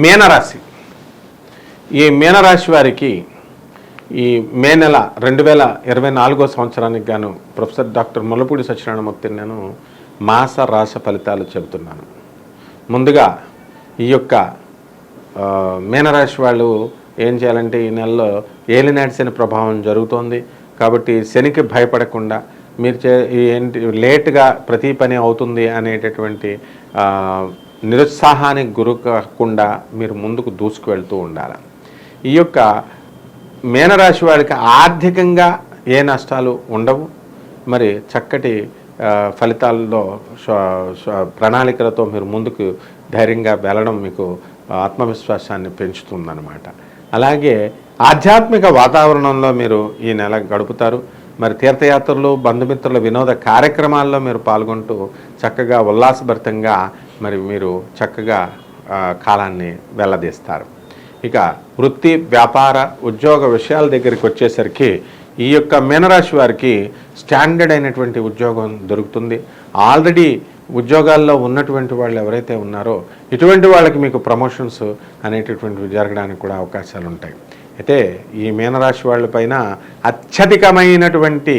మీనరాశి. ఈ మీనరాశి వారికి ఈ మే నెల 2024 సంవత్సరానికి గాను ప్రొఫెసర్ డాక్టర్ ముల్లపూడి సత్యనారాయణమూర్తిని నేను మాస రాశి ఫలితాలు చెబుతున్నాను. ముందుగా ఈ యొక్క మీనరాశి వాళ్ళు ఏం చేయాలంటే, ఈ నెలలో ఏలినాటి శని ప్రభావం జరుగుతోంది కాబట్టి శనికి భయపడకుండా మీరు ఏంటి లేట్గా ప్రతి పని అవుతుంది అనేటటువంటి నిరుత్సాహానికి గురి కాకుండా మీరు ముందుకు దూసుకు వెళ్తూ ఉండాలి. ఈ యొక్క మీనరాశి వారికి ఆర్థికంగా ఏ నష్టాలు ఉండవు. మరి చక్కటి ఫలితాల్లో ప్రణాళికలతో మీరు ముందుకు ధైర్యంగా వెళ్ళడం మీకు ఆత్మవిశ్వాసాన్ని పెంచుతుందన్నమాట. అలాగే ఆధ్యాత్మిక వాతావరణంలో మీరు ఈ నెల గడుపుతారు. మరి తీర్థయాత్రలు, బంధుమిత్రుల వినోద కార్యక్రమాల్లో మీరు పాల్గొంటూ చక్కగా ఉల్లాసభరితంగా మరి మీరు చక్కగా కాలాన్ని వెళ్ళదీస్తారు. ఇక వృత్తి, వ్యాపార, ఉద్యోగ విషయాల దగ్గరికి వచ్చేసరికి ఈ యొక్క మీనరాశి వారికి స్టాండర్డ్ అయినటువంటి ఉద్యోగం దొరుకుతుంది. ఆల్రెడీ ఉద్యోగాల్లో ఉన్నటువంటి వాళ్ళు ఎవరైతే ఉన్నారో ఇటువంటి వాళ్ళకి మీకు ప్రమోషన్స్ అనేటటువంటివి జరగడానికి కూడా అవకాశాలు ఉంటాయి. అయితే ఈ మీనరాశి వాళ్ళ పైన అత్యధికమైనటువంటి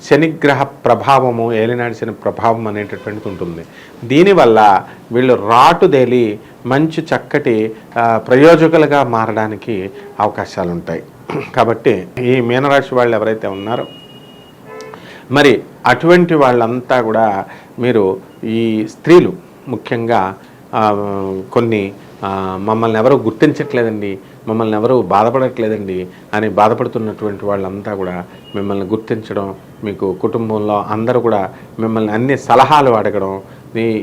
శనిగ్రహ ప్రభావము, ఏలినాటి శని ప్రభావం అనేటటువంటిది ఉంటుంది. దీనివల్ల వీళ్ళు రాటుదేలి మంచి చక్కటి ప్రయోజకులుగా మారడానికి అవకాశాలు ఉంటాయి. కాబట్టి ఈ మీనరాశి వాళ్ళు ఎవరైతే ఉన్నారో మరి అటువంటి వాళ్ళంతా కూడా మీరు ఈ స్త్రీలు ముఖ్యంగా కొన్ని మమ్మల్ని ఎవరు గుర్తించట్లేదండి, మమ్మల్ని ఎవరు బాధపడట్లేదండి అని బాధపడుతున్నటువంటి వాళ్ళంతా కూడా మిమ్మల్ని గుర్తించడం, మీకు కుటుంబంలో అందరూ కూడా మిమ్మల్ని అన్ని సలహాలు అడగడం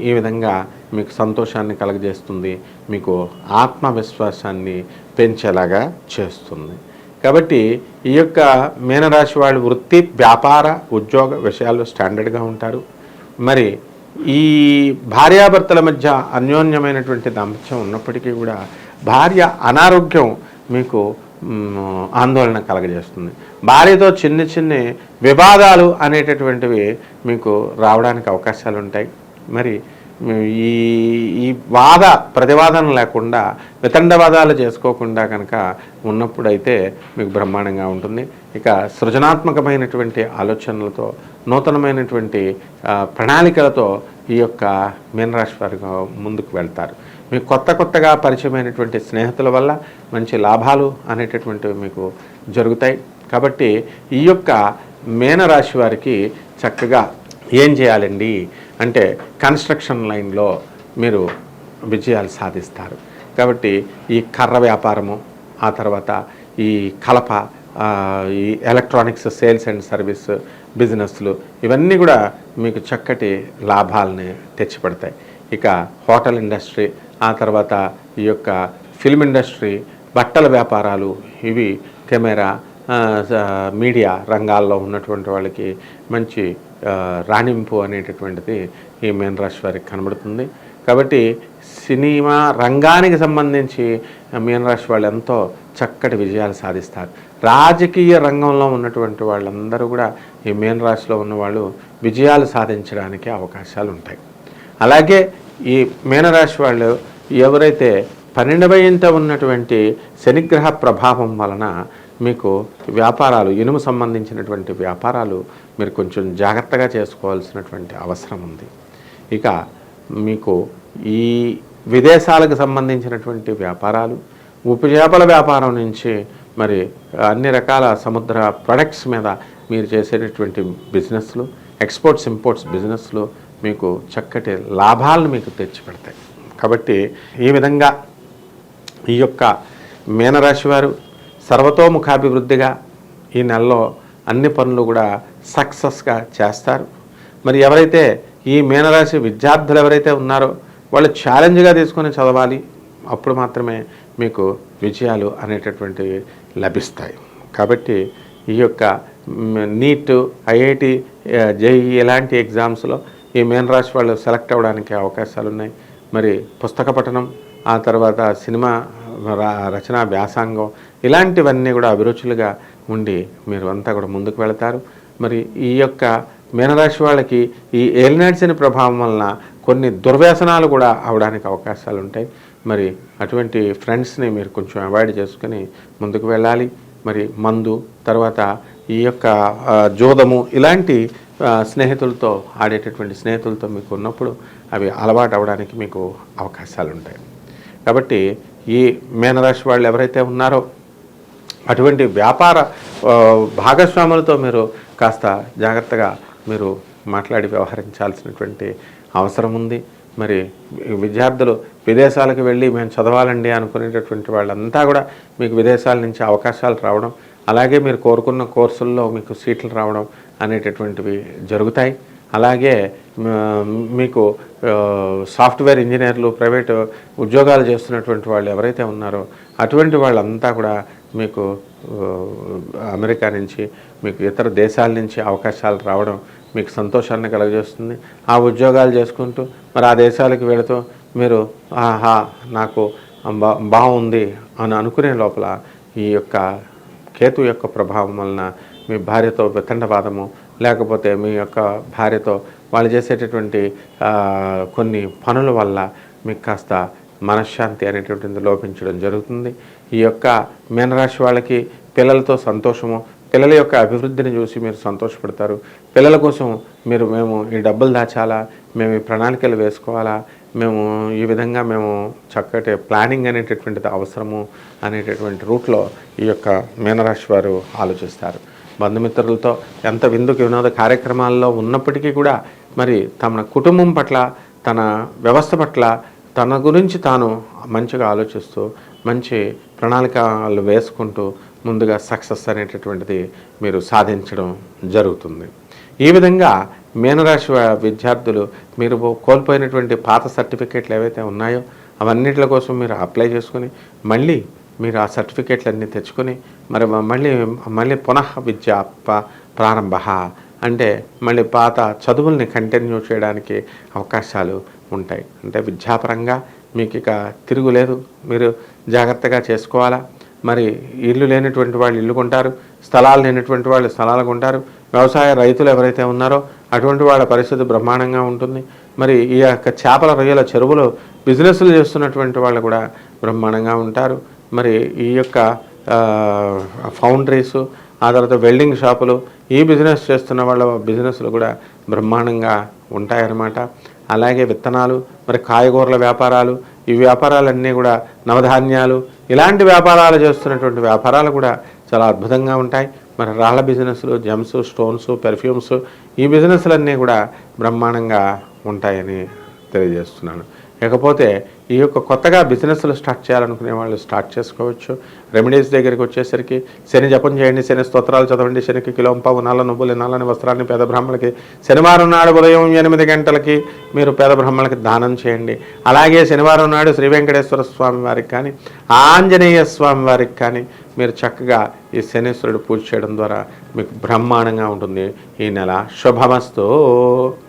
ఈ విధంగా మీకు సంతోషాన్ని కలగజేస్తుంది, మీకు ఆత్మవిశ్వాసాన్ని పెంచేలాగా చేస్తుంది. కాబట్టి ఈ యొక్క మీనరాశి వాళ్ళు వృత్తి, వ్యాపార, ఉద్యోగ విషయాల్లో స్టాండర్డ్గా ఉంటారు. మరి ఈ భార్యాభర్తల మధ్య అన్యోన్యమైనటువంటి దాంపత్యం ఉన్నప్పటికీ కూడా భార్య అనారోగ్యం మీకు ఆందోళన కలగజేస్తుంది. భార్యతో చిన్న చిన్న వివాదాలు అనేటటువంటివి మీకు రావడానికి అవకాశాలు ఉంటాయి. మరి ఈ వాద ప్రతివాదన లేకుండా వితండవాదాలు చేసుకోకుండా కనుక ఉన్నప్పుడైతే మీకు బ్రహ్మాండంగా ఉంటుంది. ఇక సృజనాత్మకమైనటువంటి ఆలోచనలతో, నూతనమైనటువంటి ప్రణాళికలతో ఈ యొక్క మీనరాశి వారు ముందుకు వెళ్తారు. మీకు కొత్తగా పరిచయమైనటువంటి స్నేహితుల వల్ల మంచి లాభాలు అనేటటువంటివి మీకు జరుగుతాయి. కాబట్టి ఈ యొక్క మీనరాశి వారికి చక్కగా ఏం చేయాలండి అంటే, కన్స్ట్రక్షన్ లైన్లో మీరు విజయాలు సాధిస్తారు. కాబట్టి ఈ కర్ర వ్యాపారము, ఆ తర్వాత ఈ కలప, ఈ ఎలక్ట్రానిక్స్ సేల్స్ అండ్ సర్వీస్ బిజినెస్లు ఇవన్నీ కూడా మీకు చక్కటి లాభాలని తెచ్చిపెడతాయి. ఇక హోటల్ ఇండస్ట్రీ, ఆ తర్వాత ఈ యొక్క ఫిల్మ్ ఇండస్ట్రీ, బట్టల వ్యాపారాలు, ఇవి కెమెరా, మీడియా రంగాల్లో ఉన్నటువంటి వాళ్ళకి మంచి రాణింపు అనేటటువంటిది ఈ మీనరాశి వారికి కనబడుతుంది. కాబట్టి సినిమా రంగానికి సంబంధించి మీనరాశి వాళ్ళు ఎంతో చక్కటి విజయాలు సాధిస్తారు. రాజకీయ రంగంలో ఉన్నటువంటి వాళ్ళందరూ కూడా ఈ మీనరాశిలో ఉన్నవాళ్ళు విజయాలు సాధించడానికి అవకాశాలు ఉంటాయి. అలాగే ఈ మీనరాశి వాళ్ళు ఎవరైతే 12వ ఇంట ఉన్నటువంటి శనిగ్రహ ప్రభావం వలన మీకు వ్యాపారాలు, ఇనుము సంబంధించినటువంటి వ్యాపారాలు మీరు కొంచెం జాగ్రత్తగా చేసుకోవాల్సినటువంటి అవసరం ఉంది. ఇక మీకు ఈ విదేశాలకు సంబంధించినటువంటి వ్యాపారాలు, ఉపజాపల వ్యాపారం నుంచి మరి అన్ని రకాల సముద్ర ప్రొడక్ట్స్ మీద మీరు చేసేటటువంటి బిజినెస్లు, ఎక్స్పోర్ట్స్ ఇంపోర్ట్స్ బిజినెస్లు మీకు చక్కటి లాభాలను మీకు తెచ్చిపెడతాయి. కాబట్టి ఈ విధంగా ఈ యొక్క మీనరాశి వారు సర్వతోముఖాభివృద్ధిగా ఈ నెలలో అన్ని పనులు కూడా సక్సెస్గా చేస్తారు. మరి ఎవరైతే ఈ మీనరాశి విద్యార్థులు ఎవరైతే ఉన్నారో వాళ్ళు ఛాలెంజ్గా తీసుకొని చదవాలి. అప్పుడు మాత్రమే మీకు విజయాలు అనేటటువంటివి లభిస్తాయి. కాబట్టి ఈ యొక్క నీట్, ఐఐటి, జేఈ ఇలాంటి ఎగ్జామ్స్లో ఈ మీనరాశి వాళ్ళు సెలెక్ట్ అవ్వడానికి అవకాశాలు ఉన్నాయి. మరి పుస్తక పఠనం, ఆ తర్వాత సినిమా రచనా వ్యాసంగం ఇలాంటివన్నీ కూడా అభిరుచులుగా ఉండి మీరు అంతా కూడా ముందుకు వెళతారు. మరి ఈ యొక్క మీనరాశి వాళ్ళకి ఈ ఏలినాటి శని ప్రభావం వలన కొన్ని దుర్వ్యసనాలు కూడా అవడానికి అవకాశాలు ఉంటాయి. మరి అటువంటి ఫ్రెండ్స్ని మీరు కొంచెం అవాయిడ్ చేసుకుని ముందుకు వెళ్ళాలి. మరి మందు, తర్వాత ఈ యొక్క జోదము ఇలాంటి స్నేహితులతో ఆడేటటువంటి స్నేహితులతో మీకు ఉన్నప్పుడు అవి అలవాటు అవ్వడానికి మీకు అవకాశాలు ఉంటాయి. కాబట్టి ఈ మీనరాశి వాళ్ళు ఎవరైతే ఉన్నారో అటువంటి వ్యాపార భాగస్వాములతో మీరు కాస్త జాగ్రత్తగా మీరు మాట్లాడి వ్యవహరించాల్సినటువంటి అవసరం ఉంది. మరి విద్యార్థులు విదేశాలకు వెళ్ళి మేము చదవాలండి అనుకునేటటువంటి వాళ్ళంతా కూడా మీకు విదేశాల నుంచి అవకాశాలు రావడం, అలాగే మీరు కోరుకున్న కోర్సుల్లో మీకు సీట్లు రావడం అనేటటువంటివి జరుగుతాయి. అలాగే మీకు సాఫ్ట్వేర్ ఇంజనీర్లు, ప్రైవేటు ఉద్యోగాలు చేస్తున్నటువంటి వాళ్ళు ఎవరైతే ఉన్నారో అటువంటి వాళ్ళంతా కూడా మీకు అమెరికా నుంచి, మీకు ఇతర దేశాల నుంచి అవకాశాలు రావడం మీకు సంతోషాన్ని కలుగజేస్తుంది. ఆ ఉద్యోగాలు చేసుకుంటూ మరి ఆ దేశాలకు వెళుతూ మీరు ఆహా నాకు బాగుంది అని అనుకునే లోపల ఈ యొక్క కేతు యొక్క ప్రభావం వలన మీ భార్యతో వితండవాదము, లేకపోతే మీ యొక్క భార్యతో వాళ్ళు చేసేటటువంటి కొన్ని పనుల వల్ల మీకు కాస్త మనశ్శాంతి అనేటువంటిది లోపించడం జరుగుతుంది. ఈ యొక్క మీనరాశి వాళ్ళకి పిల్లలతో సంతోషము, పిల్లల యొక్క అభివృద్ధిని చూసి మీరు సంతోషపడతారు. పిల్లల కోసం మేము ఈ డబ్బులు దాచాలా, మేము ఈ ప్రణాళికలు వేసుకోవాలా, మేము ఈ విధంగా మేము చక్కటి ప్లానింగ్ అనేటటువంటిది అవసరము అనేటటువంటి రూట్లో ఈ యొక్క మీనరాశి వారు ఆలోచిస్తారు. బంధుమిత్రులతో ఎంత విందుకు వినోద కార్యక్రమాల్లో ఉన్నప్పటికీ కూడా మరి తమ కుటుంబం పట్ల, తన వ్యవస్థ పట్ల, తన గురించి తాను మంచిగా ఆలోచిస్తూ మంచి ప్రణాళికలు వేసుకుంటూ ముందుగా సక్సెస్ అనేటటువంటిది మీరు సాధించడం జరుగుతుంది. ఈ విధంగా మీనరాశి విద్యార్థులు మీరు కోల్పోయినటువంటి పాత సర్టిఫికేట్లు ఏవైతే ఉన్నాయో అవన్నిటి కోసం మీరు అప్లై చేసుకుని మళ్ళీ మీరు ఆ సర్టిఫికేట్లన్నీ తెచ్చుకొని మరి మళ్ళీ పునః విద్య ప్రారంభ అంటే మళ్ళీ పాత చదువుల్ని కంటిన్యూ చేయడానికి అవకాశాలు ఉంటాయి. అంటే విద్యాపరంగా మీకు ఇక తిరుగులేదు, మీరు జాగ్రత్తగా చేసుకోవాలా. మరి ఇల్లు లేనటువంటి వాళ్ళు ఇల్లు కొంటారు, స్థలాలు లేనటువంటి వాళ్ళు స్థలాలు కొంటారు. వ్యవసాయ రైతులు ఎవరైతే ఉన్నారో అటువంటి వాళ్ళ పరిస్థితి బ్రహ్మాండంగా ఉంటుంది. మరి ఈ యొక్క చేపల రొయ్యల చెరువులు బిజినెస్లు చేస్తున్నటువంటి వాళ్ళు కూడా బ్రహ్మాండంగా ఉంటారు. మరి ఈ యొక్క ఫౌండరీసు, ఆ తర్వాత వెల్డింగ్ షాపులు, ఈ బిజినెస్ చేస్తున్న వాళ్ళ బిజినెస్లు కూడా బ్రహ్మాండంగా ఉంటాయన్నమాట. అలాగే విత్తనాలు, మరి కాయగూరల వ్యాపారాలు, ఈ వ్యాపారాలన్నీ కూడా నవధాన్యాలు, ఇలాంటి వ్యాపారాలు చేస్తున్నటువంటి వ్యాపారాలు కూడా చాలా అద్భుతంగా ఉంటాయి. మరి రాళ్ళ బిజినెస్లు, జెమ్స్, స్టోన్స్, పెర్ఫ్యూమ్స్, ఈ బిజినెస్లన్నీ కూడా బ్రహ్మాండంగా ఉంటాయని తెలియజేస్తున్నాను. ఇకపోతే ఈ యొక్క కొత్తగా బిజినెస్లు స్టార్ట్ చేయాలనుకునే వాళ్ళు స్టార్ట్ చేసుకోవచ్చు. రెమెడీస్ దగ్గరికి వచ్చేసరికి శని జపం చేయండి, శని స్తోత్రాలు చదవండి, శనికి కిలోంపావు నల్ల నువ్వులు నల్లని వస్త్రాన్ని పేద బ్రాహ్మణులకి శనివారం నాడు ఉదయం 8 గంటలకి మీరు పేద బ్రాహ్మణులకి దానం చేయండి. అలాగే శనివారం నాడు శ్రీ వెంకటేశ్వర స్వామి వారికి కానీ, ఆంజనేయ స్వామి వారికి కానీ మీరు చక్కగా ఈ శనీశ్వరుడు పూజ చేయడం ద్వారా మీకు బ్రహ్మాండంగా ఉంటుంది. ఈ నెల శుభమస్తు.